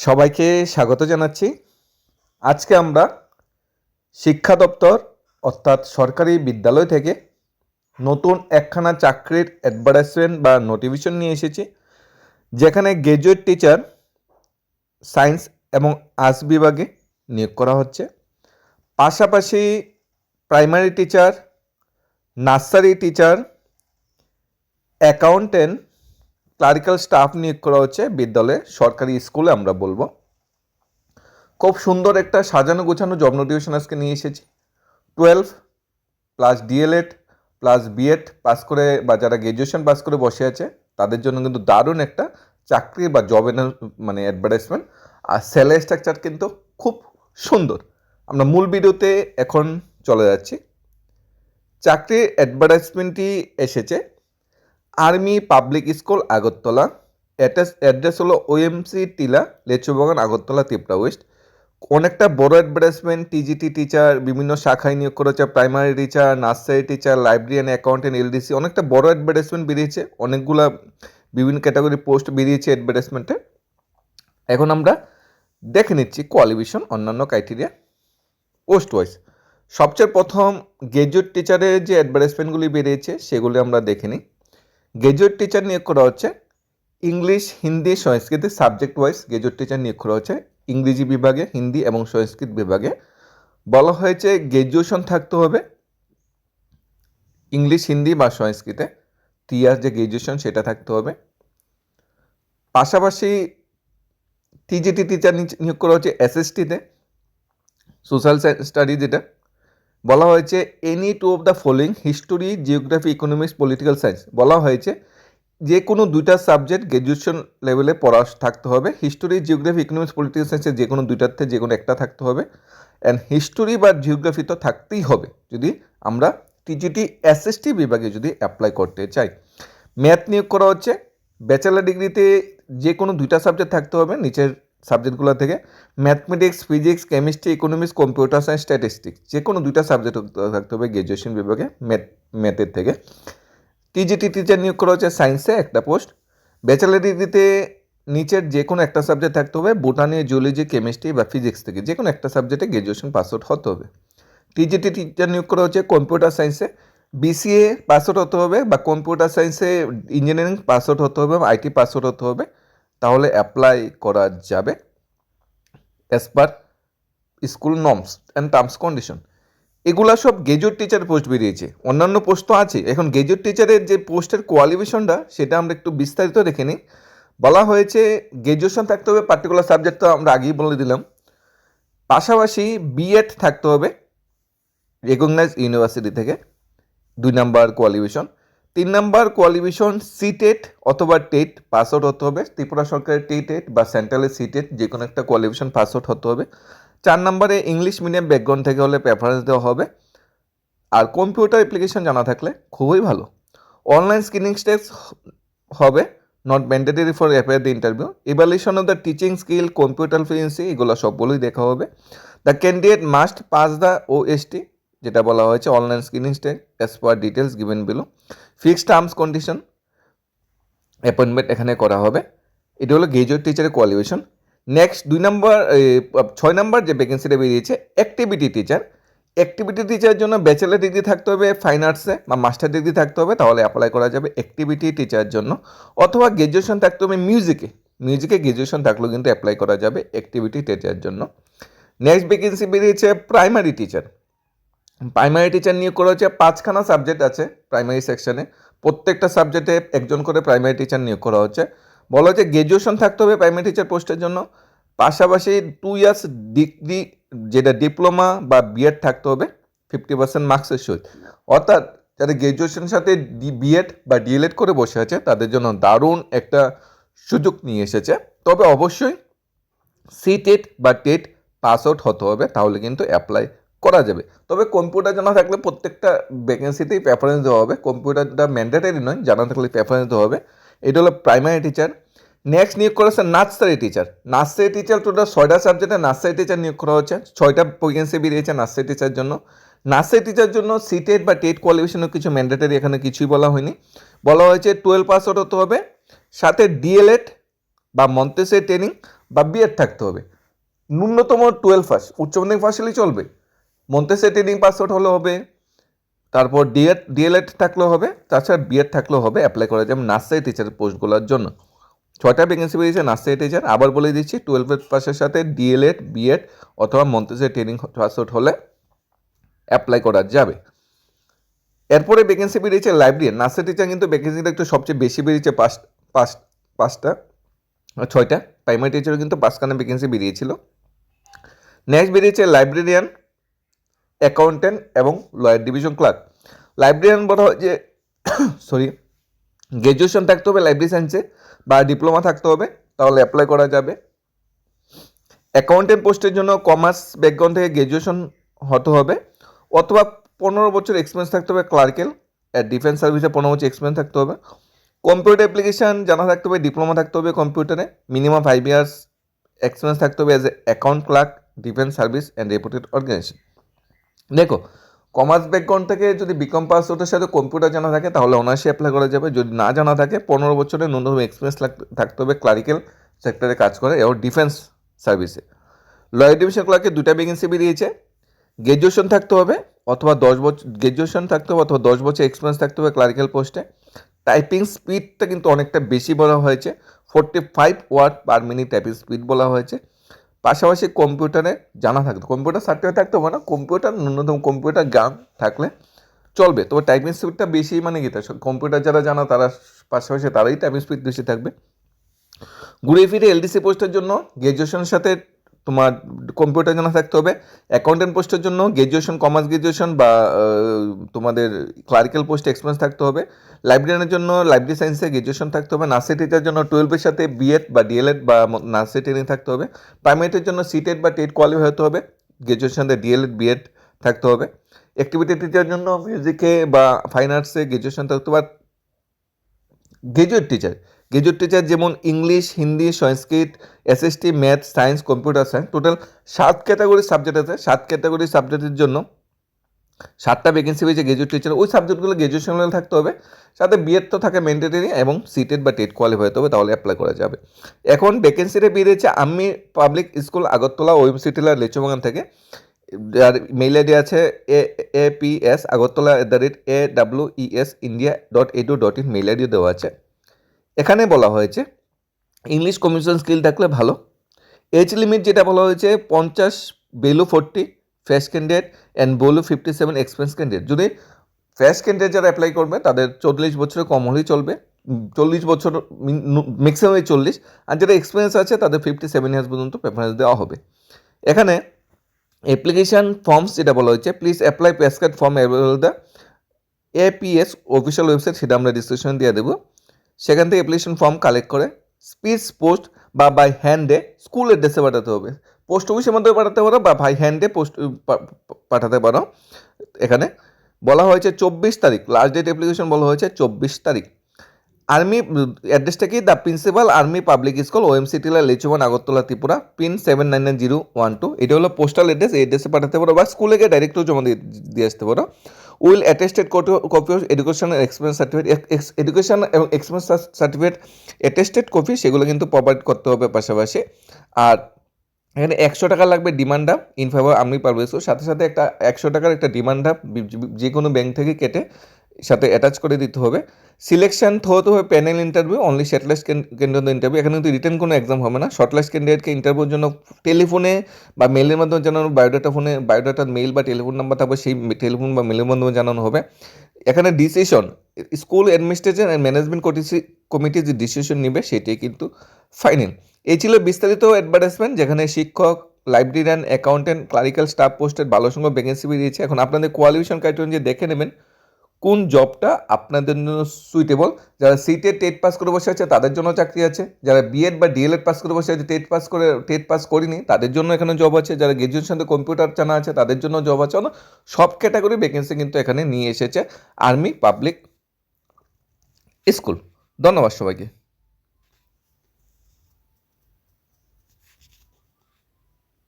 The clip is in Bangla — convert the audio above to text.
সবাইকে স্বাগত জানাচ্ছি। আজকে আমরা শিক্ষা দপ্তর অর্থাৎ সরকারি বিদ্যালয় থেকে নতুন একখানা চাকরির অ্যাডভার্টাইজমেন্ট বা নোটিফিকেশন নিয়ে এসেছি, যেখানে গ্র্যাজুয়েট টিচার সায়েন্স এবং আর্টস বিভাগে নিয়োগ করা হচ্ছে। পাশাপাশি primary teacher, nursery teacher, accountant, clerical staff নিয়োগ করা হচ্ছে বিদ্যালয়ে, সরকারি স্কুলে আমরা বলবো। খুব সুন্দর একটা সাজানো গোছানো জব নোটিফিকেশন আজকে নিয়ে এসেছি। 12 plus DElEd plus BEd pass করে বা যারা গ্র্যাজুয়েশন পাস করে বসে আছে তাদের জন্য কিন্তু দারুণ একটা চাকরি বা জবের অ্যাডভার্টাইজমেন্ট। আর স্যালারি স্ট্রাকচার কিন্তু খুব সুন্দর। আমরা মূল ভিডিওতে এখন চলে যাচ্ছি। চাকরির অ্যাডভার্টাইজমেন্টটি এসেছে army public school Agartala. Address হলো ওএমসি টিলা, লেচুবাগান, আগরতলা, ত্রিপুরা ওয়েস্ট। অনেকটা বড় অ্যাডভার্টাইজমেন্ট। টিজিটি টিচার বিভিন্ন শাখায় নিয়োগ করেছে, primary teacher, nursery teacher, librarian, accountant, LDC. অনেকটা বড় অ্যাডভার্টাইজমেন্ট বেরিয়েছে, অনেকগুলা বিভিন্ন ক্যাটাগরি পোস্ট বেরিয়েছে অ্যাডভার্টাইজমেন্টে। এখন আমরা দেখে নিচ্ছি কোয়ালিফিকেশন, অন্যান্য ক্রাইটেরিয়া পোস্ট ওয়াইজ। সবচেয়ে প্রথম গ্র্যাজুয়েট টিচারের যে অ্যাডভার্টাইজমেন্টগুলি বেরিয়েছে সেগুলি আমরা দেখে নিই। গ্র্যাজুয়েট টিচার নিয়োগ করা হচ্ছে ইংলিশ, হিন্দি, সংস্কৃতি সাবজেক্ট ওয়াইজ গ্র্যাজুয়েট টিচার নিয়োগ করা হচ্ছে ইংরেজি বিভাগে, হিন্দি এবং সংস্কৃত বিভাগে। বলা হয়েছে গ্র্যাজুয়েশন থাকতে হবে ইংলিশ, হিন্দি বা সংস্কৃতে, 3 ইয়ার যে গ্র্যাজুয়েশন সেটা থাকতে হবে। পাশাপাশি টিজিটি টিচার নিয়োগ করা হচ্ছে এসএসটিতে, সোশ্যাল স্টাডি, যেটা বলা হয়েছে any two of the following history, geography, economics, political science. বলা হয়েছে যে কোনো দুইটা সাবজেক্ট গ্র্যাজুয়েশন লেভেলে পড়া থাকতে হবে। হিস্টোরি, জিওগ্রাফি, ইকোনমিক্স, পলিটিক্যাল সায়েন্সের যে কোনো দুইটাতে যে কোনো একটা থাকতে হবে। অ্যান্ড হিস্টোরি বা জিওগ্রাফি তো থাকতেই হবে যদি আমরা টিজিটি এসএসটি বিভাগে যদি অ্যাপ্লাই করতে চাই। ম্যাথ নিয়োগ করা হচ্ছে ব্যাচেলার ডিগ্রিতে যে কোনো দুইটা সাবজেক্ট থাকতে হবে নিচের সাবজেক্টগুলো থেকে। Mathematics, physics, chemistry, economics, computer science, statistics, যে কোনো দুইটা সাবজেক্ট থাকতে হবে গ্র্যাজুয়েশন বিভাগে ম্যাথের থেকে। টিজিটি টিচার নিয়োগ করা হচ্ছে সায়েন্সে একটা পোস্ট। ব্যাচেলার ডিগ্রিতে নিচের যে কোনো একটা সাবজেক্ট থাকতে হবে, বোটানি, জুলজি, কেমিস্ট্রি বা ফিজিক্স থেকে যে কোনো একটা সাবজেক্টে গ্র্যাজুয়েশন পাস আউট হতে হবে। টিজিটি টিচার নিয়োগ করা হচ্ছে কম্পিউটার সায়েন্সে, বিসিএ পাস আউট হতে হবে বা কম্পিউটার সায়েন্সে ইঞ্জিনিয়ারিং পাস আউট হতে হবে বা আইটি পাস আউট হতে হবে, তাহলে অ্যাপ্লাই করা যাবে as per school norms and terms condition. এগুলা সব গ্র্যাজুয়েট টিচার পোস্ট বেরিয়েছে, অন্যান্য পোস্ট তো আছে। এখন গ্র্যাজুয়েট টিচারের যে পোস্টের কোয়ালিফিকেশনটা সেটা আমরা একটু বিস্তারিত দেখে নিই। বলা হয়েছে গ্র্যাজুয়েশন থাকতে হবে পার্টিকুলার সাবজেক্ট, তো আমরা আগেই বলে দিলাম। পাশাপাশি বিএড থাকতে হবে রেকগনাইজ ইউনিভার্সিটি থেকে, 2 number qualification. 3 number qualification CTET অথবা টেট পাস আউট হতে হবে, ত্রিপুরা সরকারের টেট বা সেন্ট্রালের সিটেট যে কোনো একটা কোয়ালিফিকেশন পাস আউট হতে হবে। 4 নম্বরে ইংলিশ মিডিয়াম ব্যাকগ্রাউন্ড থেকে হলে প্রেফারেন্স দেওয়া হবে। আর কম্পিউটার অ্যাপ্লিকেশন জানা থাকলে খুবই ভালো। অনলাইন স্ক্রিনিং টেস্ট হবে, not mandatory for appear the interview. Evaluation of the teaching skill, computer fluency, এগুলো সবগুলোই দেখা হবে। The candidate must pass the OST, যেটা বলা হয়েছে online screening test as per details given below. Fixed terms condition appointment এখানে করা হবে। এটা হলো গ্র্যাজুয়েট টিচারের কোয়ালিফিকেশন। নেক্সট 6 নাম্বার যে ভ্যাকেন্সিটা বেরিয়েছে অ্যাক্টিভিটি টিচার। অ্যাক্টিভিটি টিচারের জন্য ব্যাচেলার ডিগ্রি থাকতে হবে ফাইন আর্টসে বা মাস্টার ডিগ্রি থাকতে হবে, তাহলে অ্যাপ্লাই করা যাবে অ্যাক্টিভিটি টিচারের জন্য। অথবা গ্র্যাজুয়েশন থাকতে হবে মিউজিকে গ্র্যাজুয়েশন থাকলেও কিন্তু অ্যাপ্লাই করা যাবে অ্যাক্টিভিটি টিচারের জন্য। নেক্সট ভ্যাকেন্সি বেরিয়েছে প্রাইমারি টিচার। প্রাইমারি টিচার নিয়োগ করা হচ্ছে 5খানা সাবজেক্ট আছে প্রাইমারি সেকশনে, প্রত্যেকটা সাবজেক্টে একজন করে প্রাইমারি টিচার নিয়োগ করা হচ্ছে। বলা হচ্ছে গ্র্যাজুয়েশন থাকতে হবে প্রাইমারি টিচার পোস্টের জন্য, পাশাপাশি 2 ইয়ার্স ডিগ্রি যেটা ডিপ্লোমা বা বিএড থাকতে হবে 50% মার্কসের সহিত। অর্থাৎ যাদের গ্র্যাজুয়েশনের সাথে বিএড বা ডিএলএড করে বসে আছে তাদের জন্য দারুণ একটা সুযোগ নিয়ে এসেছে। তবে অবশ্যই সিটেট বা টেট পাস আউট হতে হবে, তাহলে কিন্তু অ্যাপ্লাই করা যাবে। তবে কম্পিউটার জানা থাকলে প্রত্যেকটা ভ্যাকেন্সিতেই প্রেফারেন্স দেওয়া হবে, কম্পিউটারটা ম্যান্ডেটারি নয়, জানা থাকলে প্রেফারেন্স দেওয়া হবে। এটা হলো প্রাইমারি টিচার। নেক্সট নিয়োগ করা হচ্ছে nursery teacher. Nursery teacher total 6টা সাবজেক্টে নার্সারি টিচার নিয়োগ করা হচ্ছে, 6টা ভ্যাকেন্সি বেরিয়েছে নার্সারি টিচার জন্য। নার্সারি টিচার জন্য সিটেট বা টেট কোয়ালিফিকেশনের কিছু ম্যান্ডেটারি এখানে কিছুই বলা হয়নি। বলা হয়েছে 12 পাস আউট হতে হবে, সাথে ডিএলএড বা মন্তেসরি ট্রেনিং বা বিএড থাকতে হবে। ন্যূনতম 12 পাস, উচ্চ মাধ্যমিক পাস হলেই চলবে। মন্তেসরি ট্রেনিং পাস আউট হলে হবে, তারপর ডিএলএড থাকলেও হবে, তাছাড়া বিএড থাকলেও হবে, অ্যাপ্লাই করা যাবে নার্সারি টিচারের পোস্টগুলোর জন্য। 6টা ভ্যাকেন্সি বেরিয়েছে নার্সারি টিচার। আবার বলে দিচ্ছি, 12 পাসের সাথে ডিএলএড বিএড অথবা মন্তেসরি ট্রেনিং পাস আউট হলে অ্যাপ্লাই করা যাবে। এরপরে ভ্যাকেন্সি বেরিয়েছে লাইব্রেরিয়ান। নার্সারি টিচার কিন্তু ভ্যাকেন্সিটা একটু সবচেয়ে বেশি বেরিয়েছে, 6টা। প্রাইমারি টিচারও কিন্তু 5খানা ভ্যাকেন্সি বেরিয়েছিল। নেক্সট বেরিয়েছে লাইব্রেরিয়ান, অ্যাকাউন্টেন্ট এবং লয়ার ডিভিশন ক্লার্ক। লাইব্রেরিয়ান বলা হয় যে গ্র্যাজুয়েশন থাকতে হবে লাইব্রেরি সায়েন্সে বা ডিপ্লোমা থাকতে হবে, তাহলে অ্যাপ্লাই করা যাবে। অ্যাকাউন্টেন্ট পোস্টের জন্য কমার্স ব্যাকগ্রাউন্ড থেকে গ্র্যাজুয়েশন হতে হবে, অথবা 15 বছর এক্সপিরিয়েন্স থাকতে হবে ক্লার্কেল, ডিফেন্স সার্ভিসে 15 বছর এক্সপিরিয়েন্স থাকতে হবে। কম্পিউটার অ্যাপ্লিকেশন জানা থাকতে হবে, ডিপ্লোমা থাকতে হবে কম্পিউটারে, মিনিমাম 5 ইয়ার্স এক্সপিরিয়েন্স থাকতে হবে as a account clerk, defence service and reputed organisation. দেখো, কমার্স ব্যাকগ্রাউন্ড থেকে যদি বিকম পাস ওটার সাথে কম্পিউটার জানা থাকে তাহলে অনার্সে অ্যাপ্লাই করা যাবে। যদি না জানা থাকে 15 বছরের ন্যূনতম এক্সপিরিয়েন্স থাকতে হবে ক্লারিক্যাল সেক্টরে কাজ করে এবং ডিফেন্স সার্ভিসে। লয়ার ডিভিশন ক্লার্কের 2টা ভ্যাকেন্সি বেরিয়েছে। গ্র্যাজুয়েশন থাকতে হবে অথবা 10 বছর এক্সপিরিয়েন্স থাকতে হবে ক্লারিক্যাল পোস্টে। টাইপিং স্পিডটা কিন্তু অনেকটা বেশি বলা হয়েছে, 45 word per minute typing speed বলা হয়েছে। পাশাপাশি কম্পিউটারে জানা থাকতো, কম্পিউটার সার্টিফিকেট থাকতে হবে না, কম্পিউটার ন্যূনতম কম্পিউটার জ্ঞান থাকলে চলবে। তবে টাইপিং স্পিডটা বেশি মানে কি, কম্পিউটার যারা জানা তারা পাশাপাশি তারাই টাইপিং স্পিড বেশি থাকবে। ঘুরে ফিরে এলডিসি পোস্টের জন্য গ্র্যাজুয়েশনের সাথে তোমার কম্পিউটার জানা থাকতে হবে। অ্যাকাউন্টেন্ট পোস্টের জন্য গ্র্যাজুয়েশন, কমার্স গ্র্যাজুয়েশন বা তোমাদের ক্লারিক্যাল পোস্টে এক্সপিরিয়েন্স থাকতে হবে। লাইব্রেরিয়ানের জন্য লাইব্রেরি সায়েন্সে গ্র্যাজুয়েশন থাকতে হবে। নার্সারি টিচারের জন্য 12 সাথে বিএড বা ডিএলএড বা নার্সারি ট্রেনিং থাকতে হবে। প্রাইমারিটির জন্য সিটেড বা টেট কোয়ালিফাই হতে হবে, গ্র্যাজুয়েশন ডিএলএড বিএড থাকতে হবে। অ্যাক্টিভিটি টিচারের জন্য মিউজিকে বা ফাইন আর্টসে গ্র্যাজুয়েশন থাকতে হবে। গ্র্যাজুয়েট টিচার যেমন English, Hindi, Sanskrit, SST, math, science, computer science, total 7 ক্যাটাগরির সাবজেক্ট আছে। 7 ক্যাটাগরির সাবজেক্টের জন্য 7টা ভ্যাকেন্সি হয়েছে গ্র্যাজুয়েট টিচার। ওই সাবজেক্টগুলো গ্র্যাজুয়েশন লেভেল থাকতে হবে, সাথে বিএড তো থাকে ম্যান্ডেটরি, এবং সিটেড বা টেট কোয়ালিফাই হতে হবে, তাহলে অ্যাপ্লাই করা যাবে। এখন ভ্যাকেন্সিটা বেরিয়েছে আর্মি পাবলিক স্কুল আগরতলা, ওএমসি টিলা, লেচুবাগান থেকে। যার মেইল আইডি আছে aps@awes.india.edu.in মেইল আইডি দেওয়া আছে। এখানে বলা হয়েছে ইংলিশ কমিউনিকেশন স্কিল থাকলে ভালো। এজ লিমিট যেটা বলা হয়েছে 50 below 40 fresh candidate and below 57 experience candidate. যদি ফ্রেশ ক্যান্ডিডেট যারা অ্যাপ্লাই করবে তাদের 40 বছরের কম হলেই চলবে, 40 বছর ম্যাক্সিমাম 40, আর যারা এক্সপিরিয়েন্স আছে তাদের 57 ইয়ার্স পর্যন্ত প্রেফারেন্স দেওয়া হবে। এখানে অ্যাপ্লিকেশান ফর্মস যেটা বলা হয়েছে, please apply prescribe form available the APS official website, সেটা আমরা ডিসক্রিপশন দিয়ে দেবো। সেখান থেকে অ্যাপ্লিকেশন ফর্ম কালেক্ট করে স্পিড পোস্ট বা বাই হ্যান্ডে স্কুল অ্যাড্রেসে পাঠাতে হবে। পোস্ট অফিসের মাধ্যমে পাঠাতে পারো বা বাই হ্যান্ডে পাঠাতে পারো। এখানে বলা হয়েছে 24 তারিখ লাস্ট ডেট অ্যাপ্লিকেশন বলা হয়েছে 24 তারিখ। আর্মি অ্যাড্রেসটা কি, the principal army public school, OMC Tilla, Lechuban, Agartala, Tripura, pin 799012। এটা হলো পোস্টাল অ্যাড্রেস, এই অ্যাড্রেসে পাঠাতে পারো বা স্কুলে গিয়ে ডাইরেক্টও জমা দিয়ে আসতে পারো। Will attested copy of education experience certificate, education এবং এক্সপিরিয়েন্স সার্টিফিকেট অ্যাটেস্টেড কপি, সেগুলো কিন্তু প্রোভাইড করতে হবে পাশাপাশি। আর এখানে 100 টাকা লাগবে demand draft in favour army public school, সাথে সাথে একটা 100 টাকার একটা ডিমান্ড ড্রাফট যে কোনো ব্যাংক থেকে কেটে সাথে অ্যাটাচ করে দিতে হবে। সিলেকশন হতে হবে panel interview, only shortlist candidate interview. এখানে কিন্তু রিটেন কোনো এক্সাম হবে না। শর্টলিস্ট ক্যান্ডিডেটকে ইন্টারভিউর জন্য টেলিফোনে বা মেলের মাধ্যমে জানানো, বায়োডাটা মেল বা টেলিফোন নাম্বার থাকবে, সেই টেলিফোন বা মেলের মাধ্যমে জানানো হবে। এখানে decision school administration and management committee যে ডিসিশন নেবে সেটাই কিন্তু ফাইনাল। এই ছিল বিস্তারিত অ্যাডভার্টাইজমেন্ট, যেখানে শিক্ষক, লাইব্রেরিয়ান, অ্যাকাউন্টেন্ট, ক্লারিক্যাল স্টাফ পোস্টের ভালো সংখ্যক ভ্যাকেন্সি বেরিয়েছে। এখন আপনাদের কোয়ালিফিকেশন ক্রাইটেরিয়া দেখে নেবেন কোন জবটা আপনাদের জন্য সুইটেবল। যারা সিটে টেট পাস করে বসে আছে তাদের জন্য চাকরি আছে, যারা বিএড বা ডিএলএড পাস করে বসে আছে, টেট পাস করেনি তাদের জন্য এখানে জব আছে, যারা গ্র্যাজুয়েশন সাথে কম্পিউটার জানা আছে তাদের জন্য জব আছে। সব ক্যাটাগরি ভ্যাকেন্সি কিন্তু এখানে নিয়ে এসেছে আর্মি পাবলিক স্কুল। ধন্যবাদ সবাইকে।